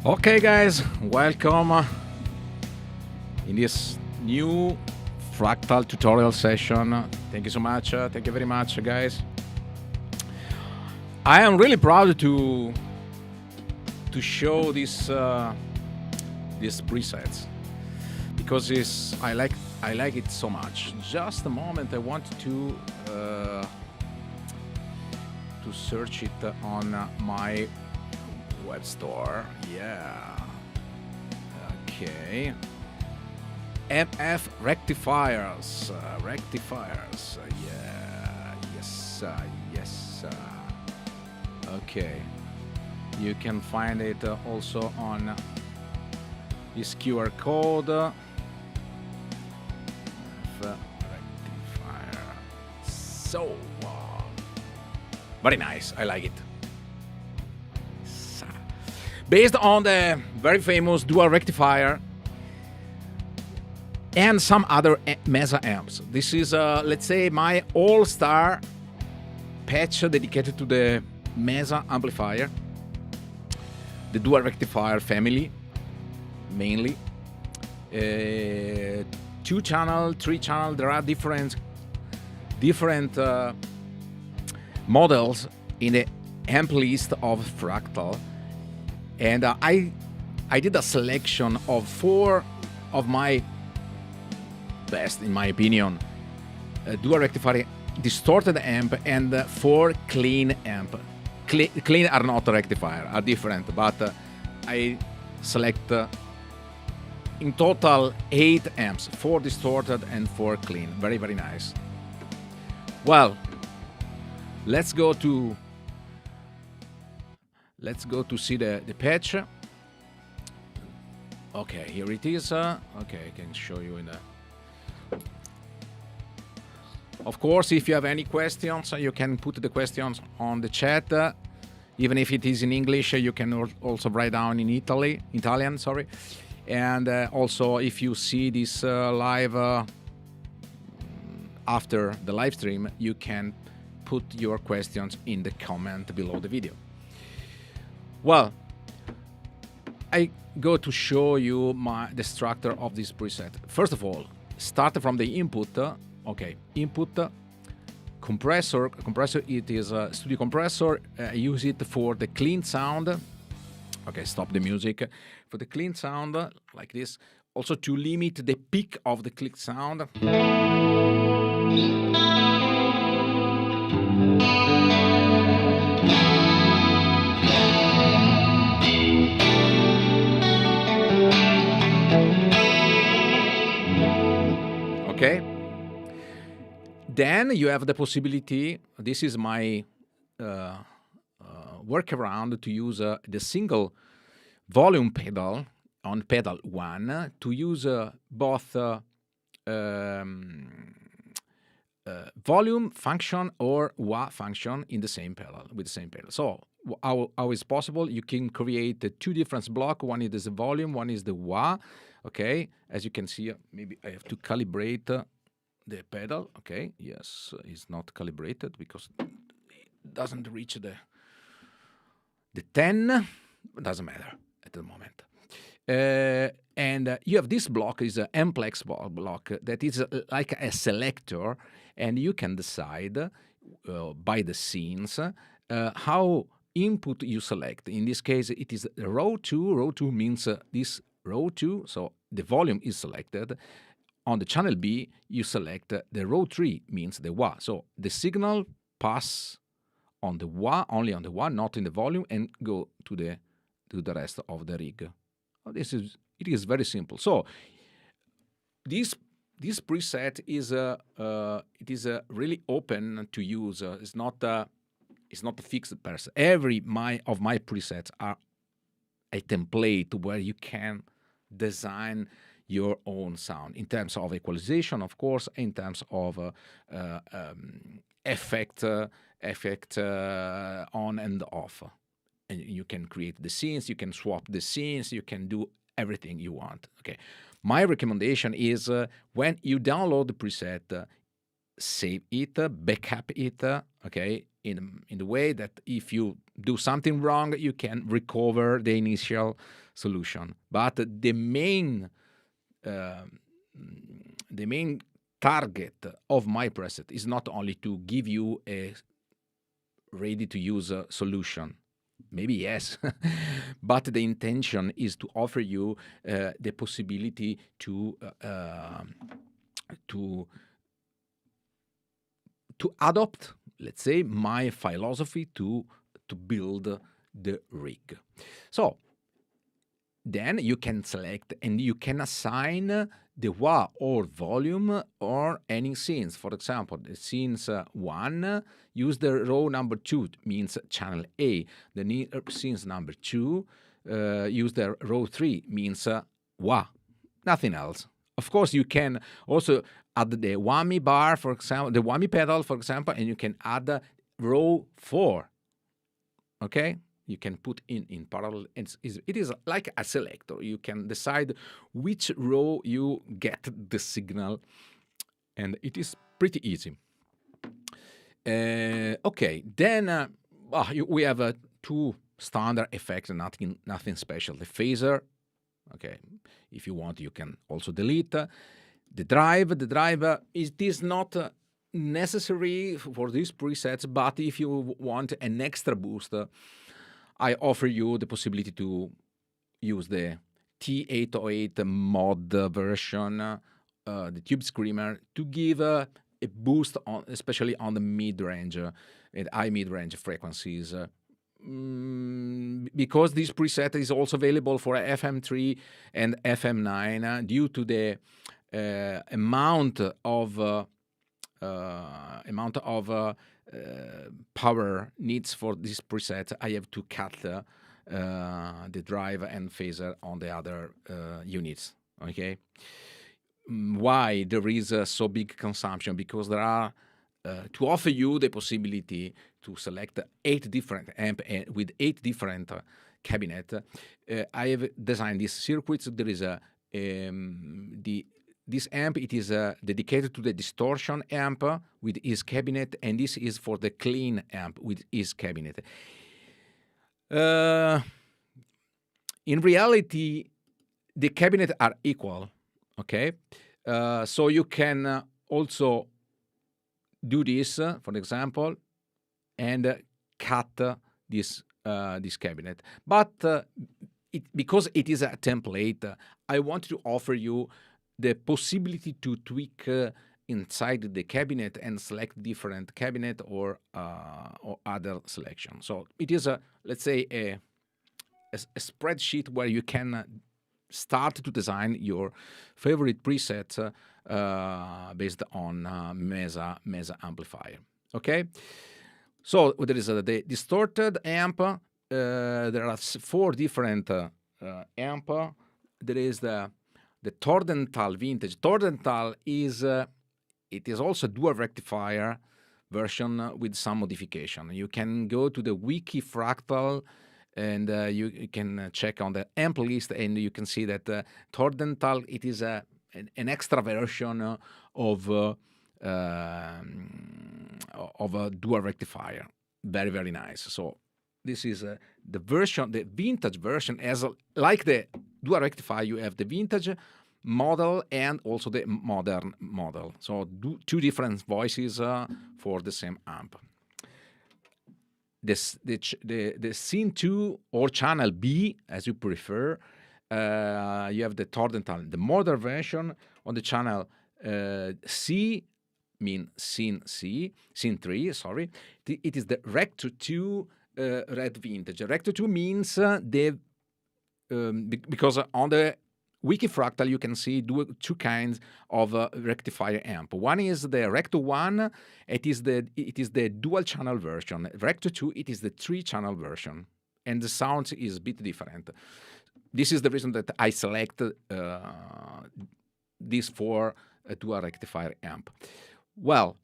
Okay, guys, welcome in this new Fractal tutorial session. Thank you so much. Thank you very much, guys. I am really proud to show these presets because I like it so much. Just a moment, I want to search it on my web store. Yeah. Okay. MF Rectifiers. Yeah. Yes. Yes. Okay. You can find it also on this QR code. MF Rectifier. So very nice. I like it. Based on the very famous Dual Rectifier and some other Mesa amps. This is, let's say, my all-star patch dedicated to the Mesa amplifier, the Dual Rectifier family, mainly. 2-channel, 3-channel, there are different models in the amp list of Fractal. And I did a selection of 4 of my best, in my opinion, Dual Rectifier distorted amp and 4 clean amp. Clean are not rectifier, are different, but I select in total 8 amps, 4 distorted and 4 clean. Very, very nice. Well, let's go to see the patch. Okay, here it is. Okay, I can show you in the... Of course, if you have any questions, you can put the questions on the chat. Even if it is in English, you can also write down in Italian, sorry. And also, if you see this live after the live stream, you can put your questions in the comment below the video. Well, I go to show you the structure of this preset. First of all, start from the input. Okay, input, compressor. It is a studio compressor. I use it for the clean sound. Okay, stop the music. For the clean sound, like this. Also to limit the peak of the click sound. Okay. Then you have the possibility, this is my workaround, to use the single volume pedal on pedal 1 to use both volume function or wah function in the same pedal, with the same pedal. So how is possible? You can create 2 different blocks. One is the volume, one is the wah. Okay, as you can see, maybe I have to calibrate the pedal. Okay, yes, it's not calibrated because it doesn't reach the 10. It doesn't matter at the moment. And you have this block, is an Amplex block that is like a selector, and you can decide by the scenes how input you select. In this case, it is row 2. Row 2 means this row 2, so the volume is selected. On the channel B, you select the row 3, means the wah. So the signal pass on the wah, only on the wah, not in the volume, and go to the rest of the rig. It is very simple. So this preset is really open to use. It's not a fixed person. Every of my presets are a template where you can design your own sound in terms of equalization, of course, in terms of effect on and off. And you can create the scenes, you can swap the scenes, you can do everything you want. Okay, my recommendation is when you download the preset, save it, backup it, okay, in the way that if you do something wrong, you can recover the initial solution. But the main target of my preset is not only to give you a ready-to-use solution. Maybe yes, but the intention is to offer you the possibility to adopt, let's say, my philosophy to build the rig. So then you can select and you can assign the wah or volume or any scenes. For example, the scenes 1 use the row number 2, means channel A. The scenes number 2 use the row 3, means wah, nothing else. Of course, you can also add the whammy bar, for example, the whammy pedal, for example, and you can add row 4. Okay? You can put in parallel. It is like a selector. You can decide which row you get the signal, and it is pretty easy. Okay, then we have 2 standard effects, nothing special. The phaser, okay, if you want, you can also delete. The drive, it is not necessary for these presets, but if you want an extra boost, I offer you the possibility to use the T808 mod version, the Tube Screamer, to give a boost, especially on the mid-range and high mid-range frequencies. Because this preset is also available for FM3 and FM9 due to the amount of power needs for this preset, I have to cut the drive and phaser on the other units. Okay, why there is so big consumption? Because there are to offer you the possibility to select 8 different amp with 8 different cabinet. I have designed these circuits. There is this amp, it is dedicated to the distortion amp with his cabinet, and this is for the clean amp with his cabinet. In reality, the cabinets are equal, okay? So you can also do this, for example, and cut this cabinet. But because it is a template, I want to offer you the possibility to tweak inside the cabinet and select different cabinet or other selection. So it is let's say a spreadsheet where you can start to design your favorite presets based on Mesa amplifier. Okay, so there is the distorted amp. There are 4 different amp. There is the Tordental vintage. Tordental is it is also a dual rectifier version with some modification. You can go to the wiki Fractal and you can check on the amp list, and you can see that Tordental, it is an extra version of a dual rectifier. Very, very nice. So this is the version, the vintage version. As like the dual rectifier, you have the vintage model and also the modern model. So 2 different voices for the same amp. The scene 2 or channel B, as you prefer, you have the Tordental, the modern version. On the channel C, mean scene 3, sorry. It is the Rector 2 red vintage. Rector 2 means because on the wiki Fractal you can see 2 kinds of rectifier amp. One is the Rector 1. It is the dual channel version. Rector 2, it is the 3-channel version, and the sound is a bit different. This is the reason that I select this for a dual rectifier amp. Well,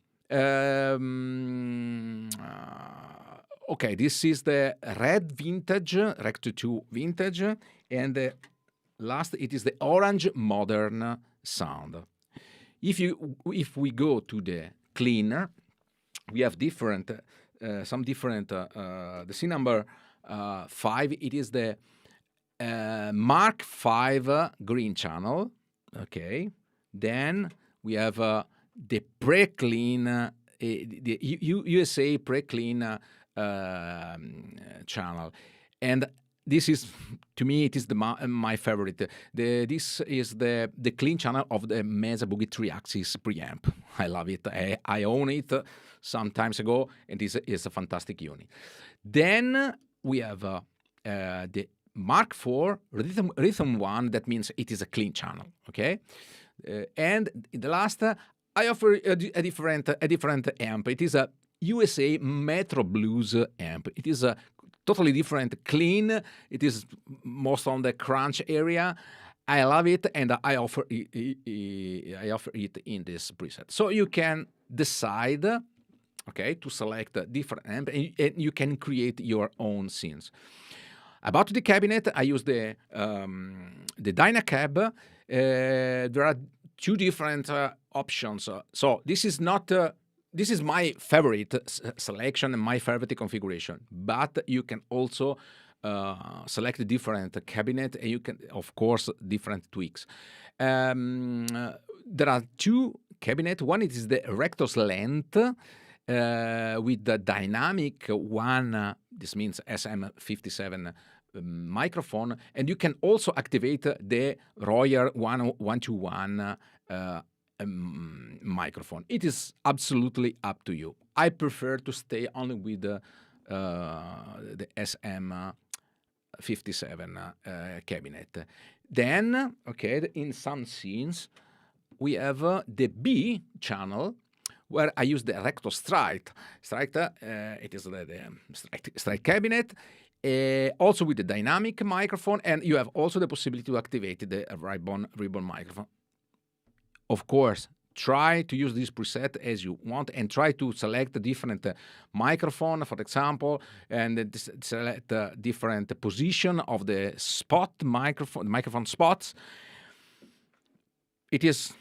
okay, this is the red vintage, Rector 2 vintage, and the last, it is the orange modern sound. If we go to the cleaner. We have different, some different. The C number 5. It is the Mark 5 green channel. Okay. Then we have the pre-clean, the USA pre-clean channel, and this is, to me, it is my favorite. This is the clean channel of the Mesa Boogie 3-axis preamp. I love it. I own it some times ago, and it's a fantastic unit. Then we have the Mark 4 Rhythm 1. That means it is a clean channel. Okay, and the last, I offer a different amp. It is a USA Metro Blues amp. It is a totally different, clean. It is most on the crunch area. I love it, and I offer it in this preset. So you can decide, okay, to select a different amp, and you can create your own scenes. About the cabinet, I use the Dynacab. There are two different options. So this is not. This is my favorite selection and my favorite configuration, but you can also select a different cabinet, and you can, of course, different tweaks. There are two cabinets. One is the Rector's length with the dynamic one, this means SM57 microphone, and you can also activate the Royer 121 microphone. It is absolutely up to you. I prefer to stay only with the SM57 cabinet. Then, okay, in some scenes, we have the B channel, where I use the Recto Strike. It is the strike cabinet, also with the dynamic microphone, and you have also the possibility to activate the ribbon microphone. Of course, try to use this preset as you want, and try to select a different microphone, for example, and select a different position of the microphone spots. It is,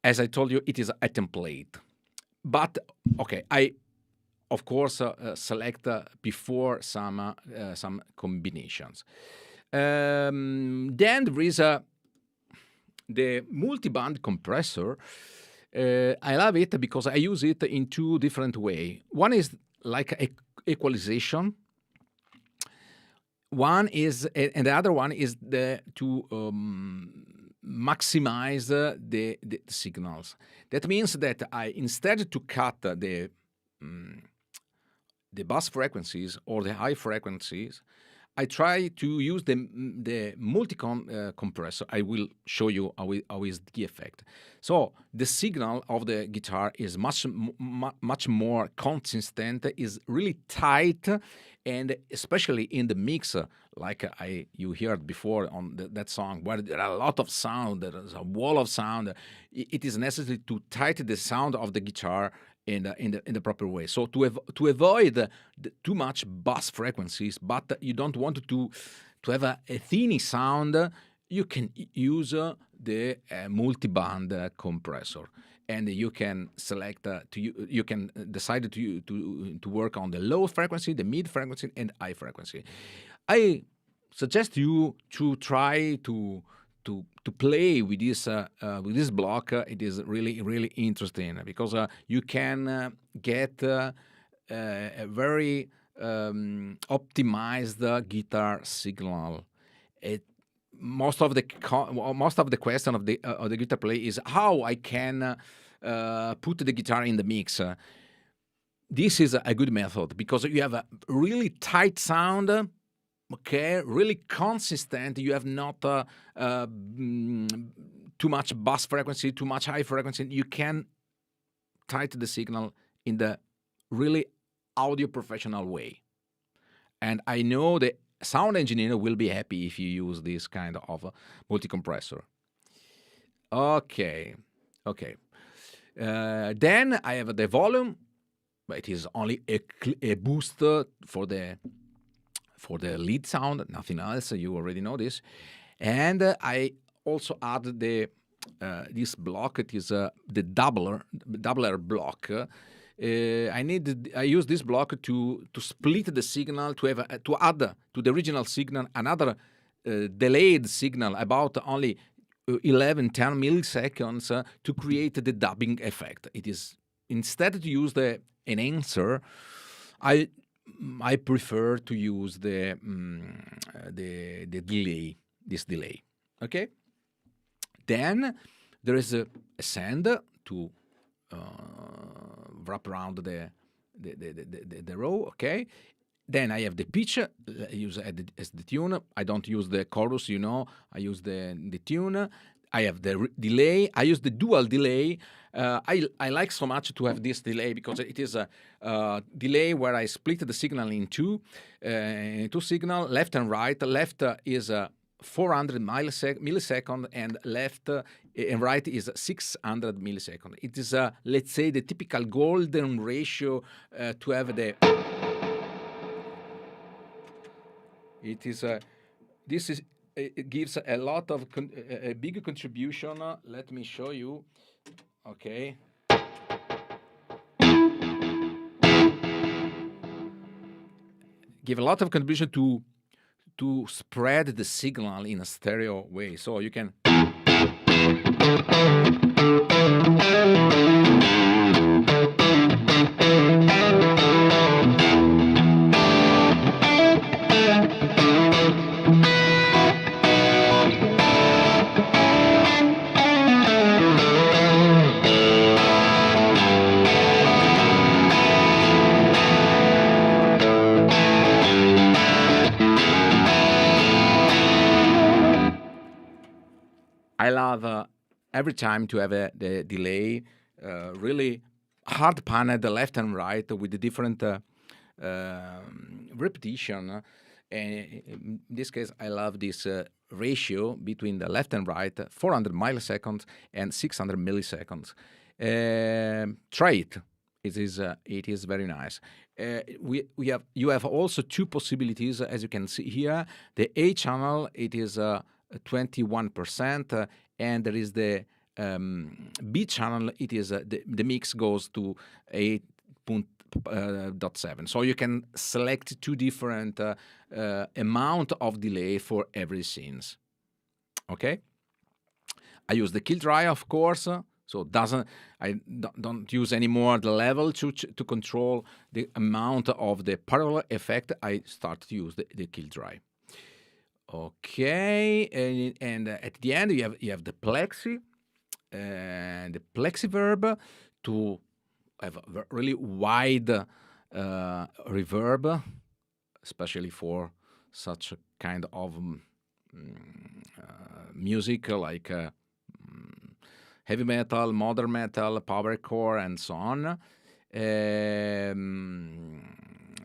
as I told you, it is a template. But, okay, I, of course, select before some combinations. Then there is the multiband compressor. I love it because I use it in two different ways. One is like equalization. One is, and the other one is to maximize the signals. That means that instead to cut the bass frequencies or the high frequencies, I try to use the multi-compressor. Compressor. I will show you how is the effect. So the signal of the guitar is much more consistent, is really tight, and especially in the mix, like you heard before on that song, where there are a lot of sound, there is a wall of sound. It is necessary to tighten the sound of the guitar in the proper way. So to avoid too much bass frequencies, but you don't want to have a thin sound, you can use the multiband compressor, and you can select you can decide to work on the low frequency, the mid frequency, and high frequency. I suggest you to try to play with this block. It is really interesting because you can get a very optimized guitar signal. Most of the question of the guitar play is how I can put the guitar in the mix. This is a good method because you have a really tight sound. Okay, really consistent. You have not too much bass frequency, too much high frequency. You can tighten the signal in the really audio professional way. And I know the sound engineer will be happy if you use this kind of multi-compressor. Okay. Then I have the volume, but it is only a boost for the lead sound, nothing else. You already know this. And I also add the this block. It is the doubler block. I use this block to split the signal, to add to the original signal another delayed signal about only 10 milliseconds to create the dubbing effect. It is, instead to use the enhancer, I prefer to use the delay, this delay. Okay. Then there is a send to wrap around the row. Okay. Then I have the pitch. I use as the tune. I don't use the chorus, I use the tune. I have the delay. I use the dual delay. I like so much to have this delay because it is a delay where I split the signal in two signal, left and right. Left is 400 millisecond, and left and right is 600 millisecond. It is, let's say, the typical golden ratio to have the. It is it gives a lot of a big contribution. Let me show you. Okay. Give a lot of contribution to spread the signal in a stereo way. So you can. I love every time to have the delay really hard panned left and right with the different repetition. And in this case, I love this ratio between the left and right, 400 milliseconds and 600 milliseconds. Try it. It is very nice. You have also two possibilities, as you can see here. The A channel, it is 21%, and there is the B channel. It is the mix goes to 8.7. So you can select two different amount of delay for every scenes. Okay. I use the kill dry, of course. So I don't use anymore the level to control the amount of the parallel effect. I start to use the kill dry. Okay, and at the end you have the Plexi and the Plexi Verb to have a really wide reverb, especially for such a kind of music like heavy metal, modern metal, powercore, and so on.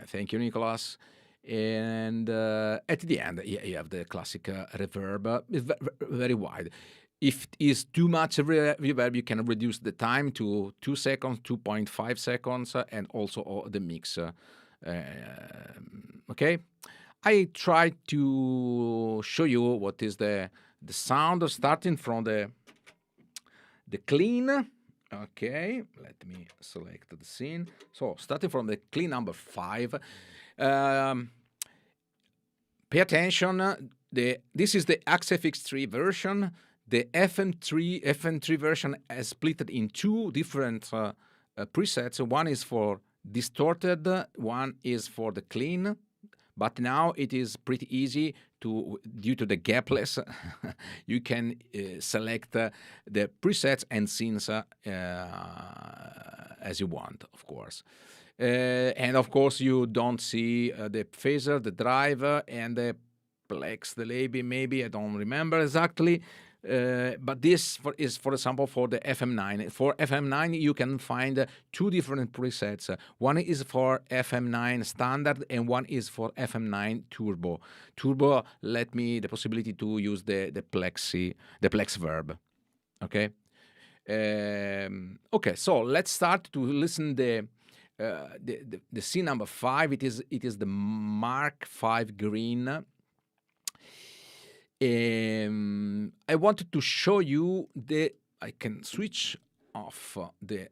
Thank you, Nicolas. And at the end, you have the classic reverb. It's very wide. If it is too much reverb, you can reduce the time to 2 seconds, 2.5 seconds, and also the mix. Okay, I try to show you what is the sound starting from the clean. Okay, let me select the scene. So starting from the clean number 5. Pay attention. This is the XFX3 version. The FM3 version is split in two different presets. One is for distorted, one is for the clean. But now it is pretty easy due to the gapless, you can select the presets and scenes as you want, of course. And of course, you don't see the phaser, the driver, and the Plex delay, maybe, I don't remember exactly. But this is, for example, for the FM9. For FM9, you can find two different presets. One is for FM9 standard, and one is for FM9 turbo. Turbo let me the possibility to use the Plexi, the Plex Verb. Okay. Okay. So let's start to listen the scene number 5. It is the Mark V green. I wanted to show you I can switch off the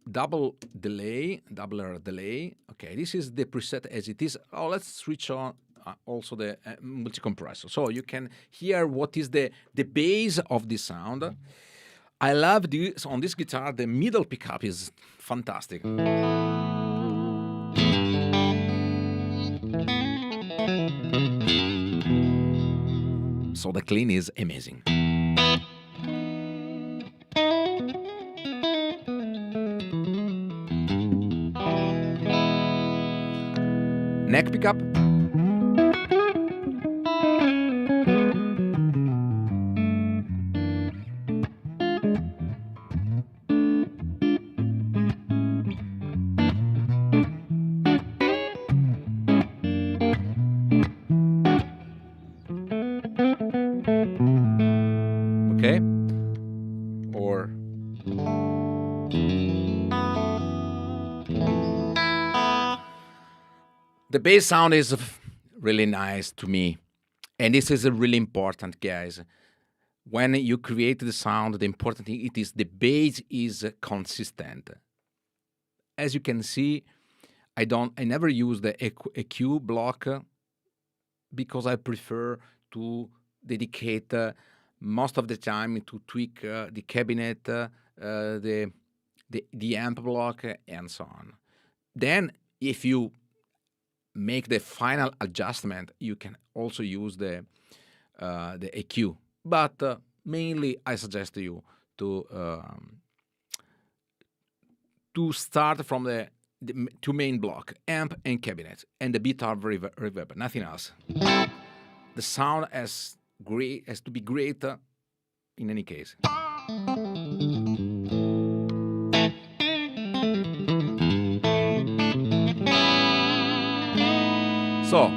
doubler delay. Okay, this is the preset as it is. Oh, let's switch on also the multi-compressor, so you can hear what is the base of the sound. I love this on this guitar. The middle pickup is fantastic. So the clean is amazing. Neck pickup. Okay. Or the bass sound is really nice to me. And this is really important, guys. When you create the sound, the important thing it is the bass is consistent. As you can see, I never use the EQ block because I prefer to dedicate most of the time to tweak the cabinet, the amp block, and so on. Then, if you make the final adjustment, you can also use the EQ. But mainly, I suggest you to start from the two main block, amp and cabinet, and a bit of reverb, nothing else. The sound has to be great in any case. So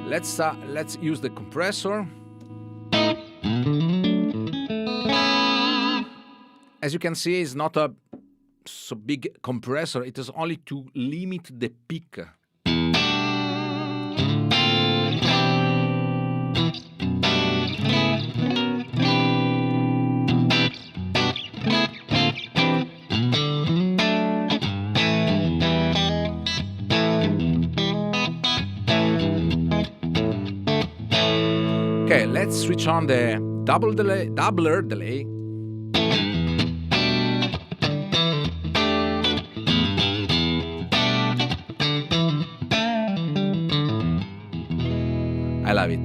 let's use the compressor. As you can see, it's not a so big compressor. It is only to limit the peak. Okay, let's switch on the doubler delay. I love it.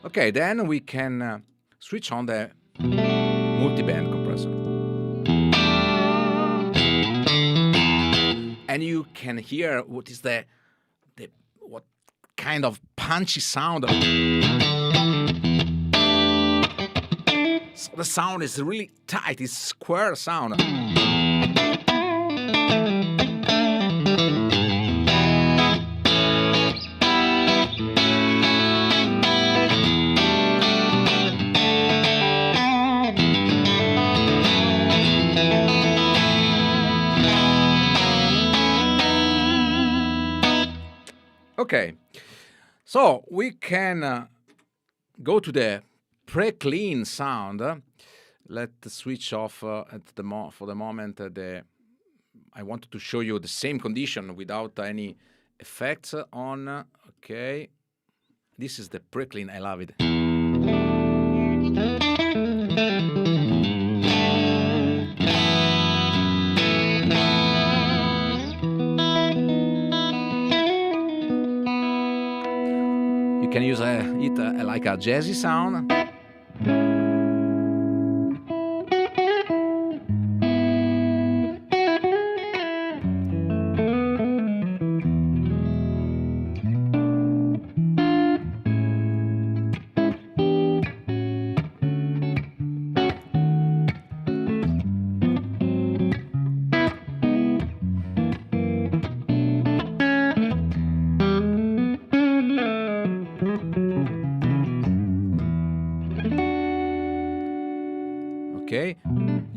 Okay, then we can switch on the multiband compressor. And you can hear what is what kind of punchy sound. So the sound is really tight, it's square sound. Okay, so we can go to the pre-clean sound. Let's switch off for the moment. I wanted to show you the same condition without any effects on. Okay, this is the pre-clean. I love it. You can use it like a jazzy sound.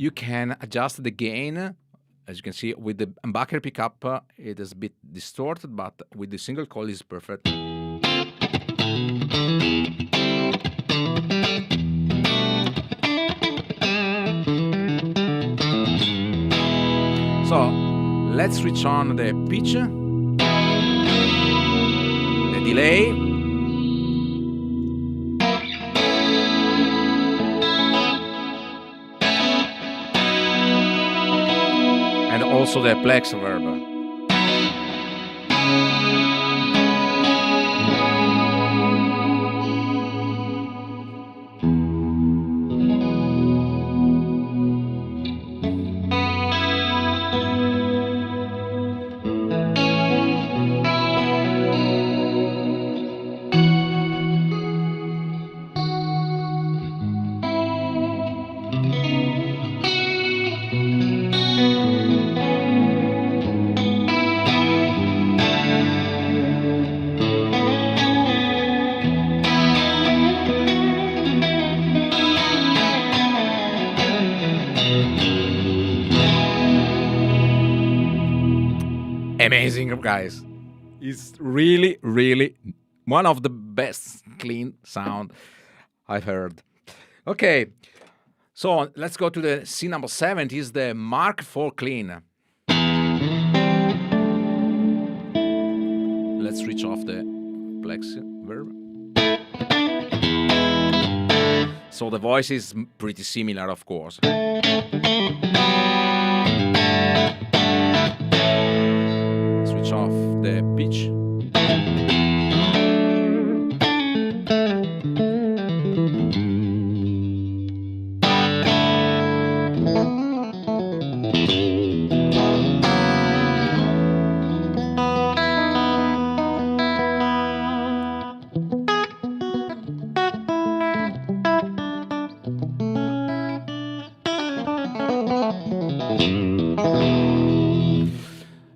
you can adjust the gain. As you can see, with the humbucker pickup, it is a bit distorted, but with the single coil, it's perfect. So let's switch on the pitch, the delay, and also the Plexi Verb. Amazing, guys. It's really, really one of the best clean sound I've heard. Okay, so let's go to the C number 7. It is the Mark IV clean. Let's switch off the Plexi Verb. So the voice is pretty similar, of course. Switch off the pitch.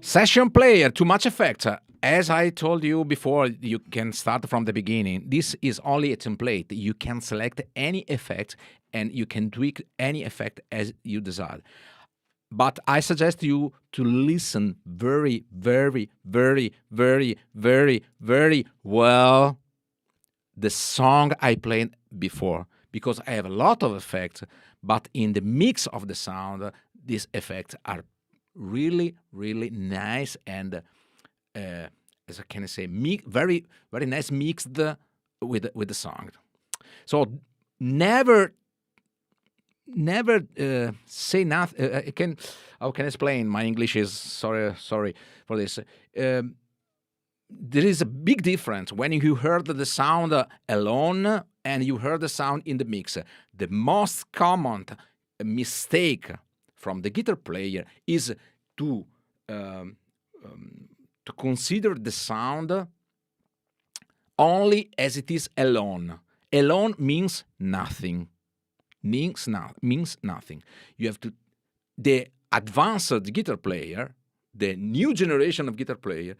Session player, too much effects. As I told you before, you can start from the beginning. This is only a template. You can select any effect and you can tweak any effect as you desire. But I suggest you to listen very, very, very, very, very, very well the song I played before, because I have a lot of effects, but in the mix of the sound, these effects are really, really nice and, as I can say, very, very nice mixed with the song. So never say nothing. How can I explain? My English is sorry for this. There is a big difference when you heard the sound alone and you heard the sound in the mix. The most common mistake from the guitar player is to consider the sound only as it is alone. Alone means nothing. Means nothing. You have to. The advanced guitar player, the new generation of guitar player,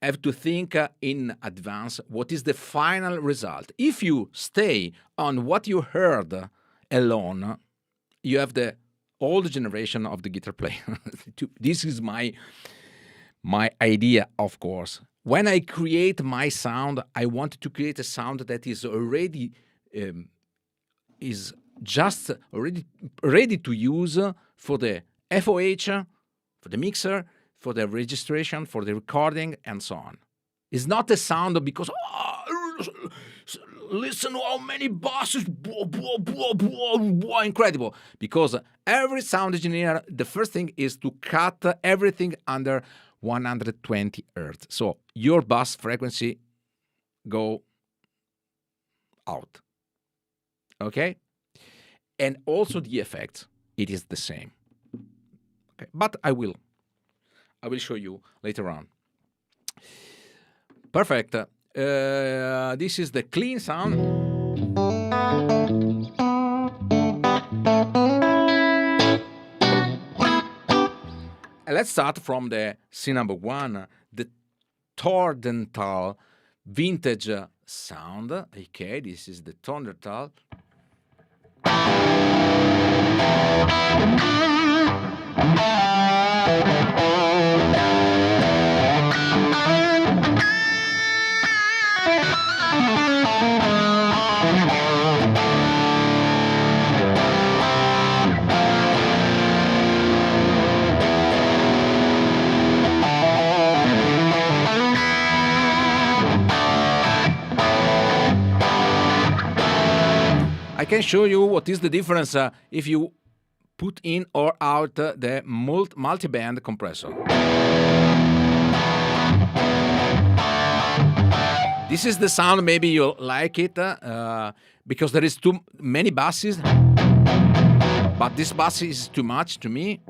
have to think in advance what is the final result. If you stay on what you heard alone, you have the old generation of the guitar player. This is my idea, of course. When I create my sound, I want to create a sound that is already ready to use for the FOH, for the mixer, for the registration, for the recording, and so on. It's not a sound because listen to how many basses, incredible. Because every sound engineer, the first thing is to cut everything under 120 Hertz. So your bass frequency go out. Okay? And also the effects, it is the same. Okay, but I will show you later on. Perfect. This is the clean sound. And let's start from the C number 1, the Tordental vintage sound. Okay, this is the Tordental. I can show you what is the difference if you put in or out the multiband compressor. This is the sound, maybe you'll like it, because there is too many basses, but this bass is too much to me.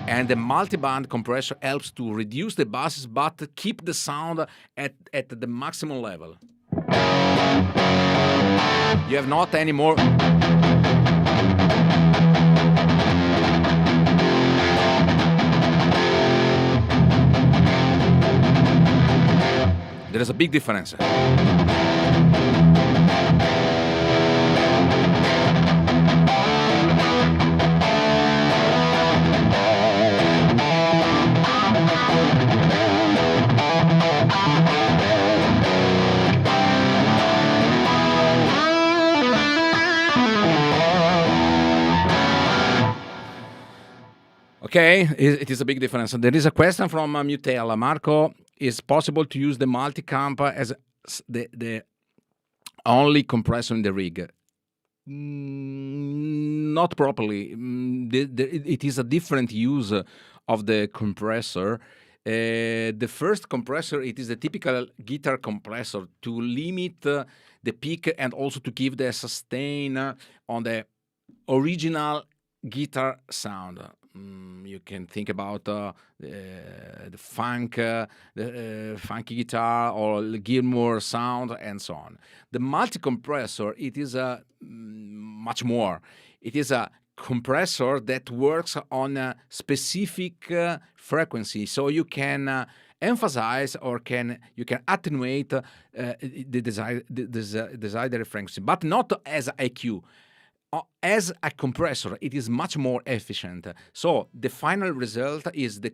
And the multiband compressor helps to reduce the basses, but keep the sound at the maximum level. You have not any more. There is a big difference. Okay, it is a big difference. There is a question from Mutel. Marco, is possible to use the multicamp as the only compressor in the rig? Not properly. It is a different use of the compressor. The first compressor, it is a typical guitar compressor to limit the peak and also to give the sustain on the original guitar sound. You can think about the funk, the funky guitar or Gilmour sound and so on. The multi-compressor, it is much more. It is a compressor that works on a specific frequency, so you can emphasize or you can attenuate the desired frequency, but not as EQ. As a compressor, it is much more efficient. So the final result is the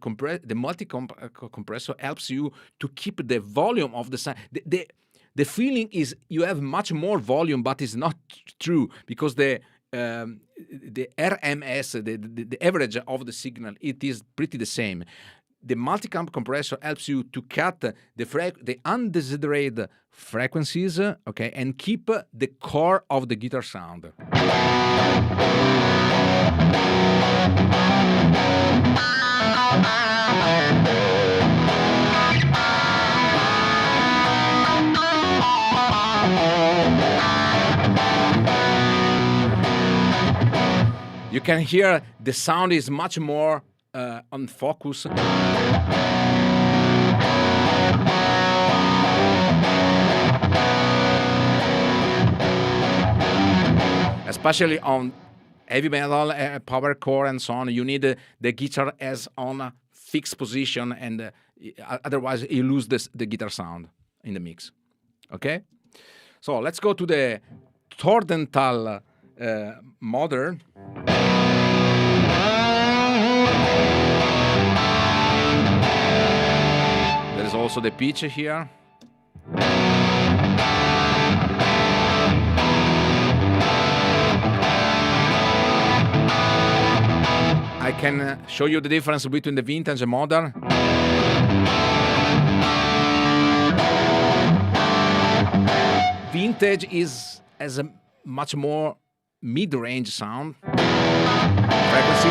multi-compressor helps you to keep the volume of the sound. The feeling is you have much more volume, but it's not true because the RMS, the average of the signal, it is pretty the same. The multi-camp compressor helps you to cut the undesired frequencies, okay, and keep the core of the guitar sound. You can hear the sound is much more on focus. Especially on heavy metal, power chord, and so on, you need the guitar as on a fixed position, and otherwise you lose the guitar sound in the mix. Okay, so let's go to the Tordental modern. There is also the pitch here. I can show you the difference between the vintage and modern. Vintage has a much more mid-range sound frequency.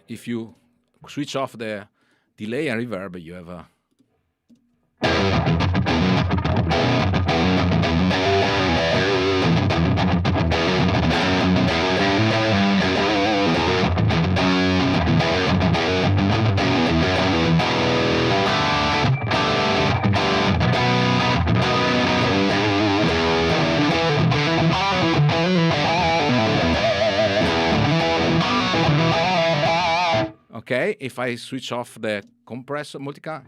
If you switch off the delay and reverb, you have a Okay, if I switch off the compressor multicast,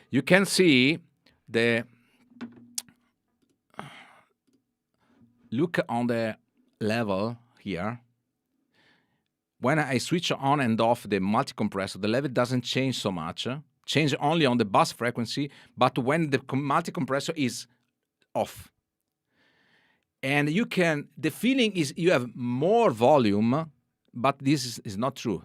you can see the look on the level here. When I switch on and off the multi-compressor, the level doesn't change so much. Change only on the bass frequency, but when the multi-compressor is off. And you can, the feeling is you have more volume, but this is not true.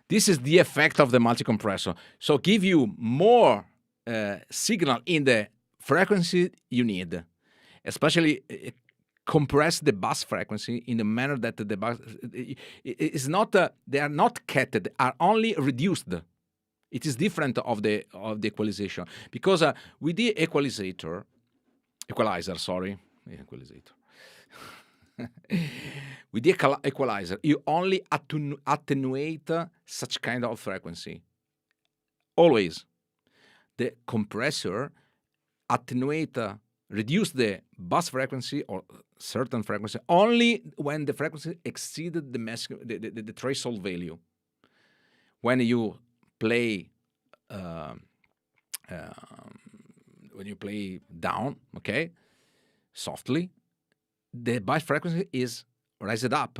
This is the effect of the multi-compressor. So give you more signal in the frequency you need, especially compress the bass frequency in a manner that the bass is not. They are not cut; are only reduced. It is different of the equalization because with the equalizer, with the equalizer, you only attenuate such kind of frequency. Always. The compressor reduce the bass frequency or certain frequency only when the frequency exceeded the threshold value. When you play down, okay, softly, the bass frequency is raised up.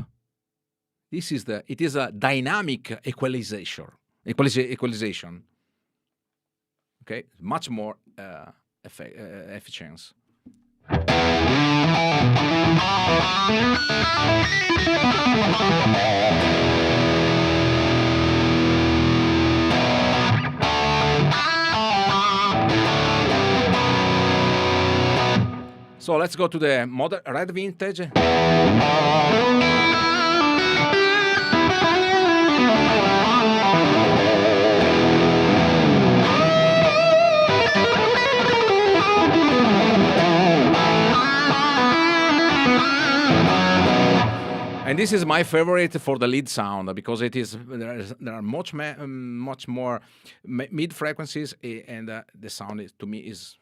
It is a dynamic equalization. Okay, much more efficient. So let's go to the modern red vintage. And this is my favorite for the lead sound because it is there are much more mid frequencies, and the sound is, to me, is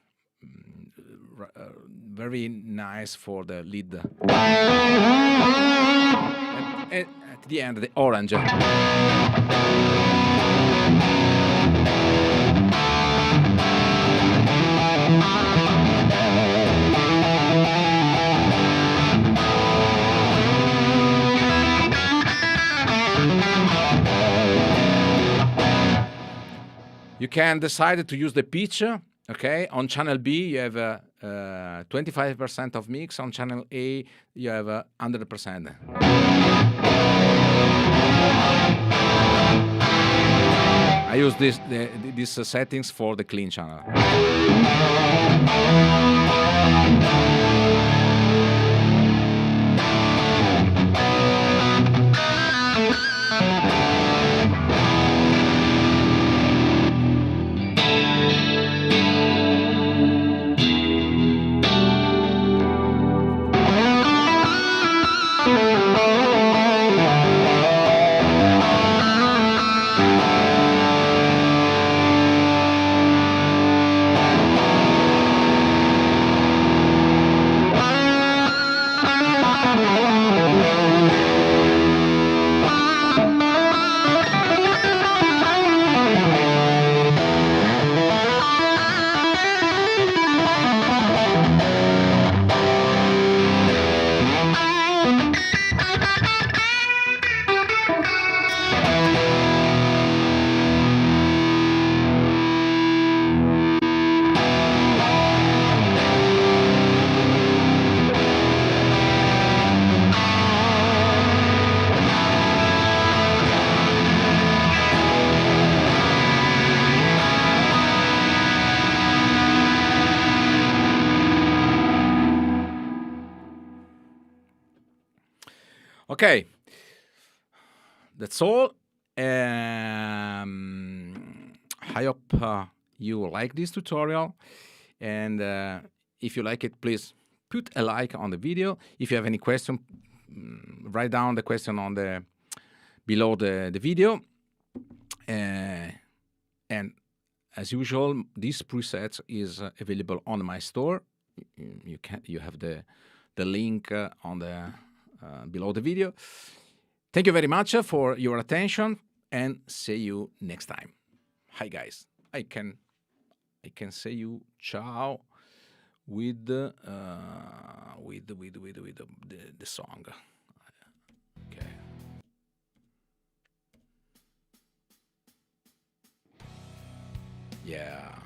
very nice for the lead. And at the end, the orange. You can decide to use the pitch. Okay, on channel B you have 25% of mix. On channel A you have 100%. I use these settings for the clean channel. Okay, that's all. I hope you like this tutorial, and if you like it, please put a like on the video. If you have any question, write down the question on the below the video. And as usual, this preset is available on my store. You have the link on the below the video. Thank you very much for your attention, and see you next time. Hi guys. I can say you ciao with the song. Okay. Yeah.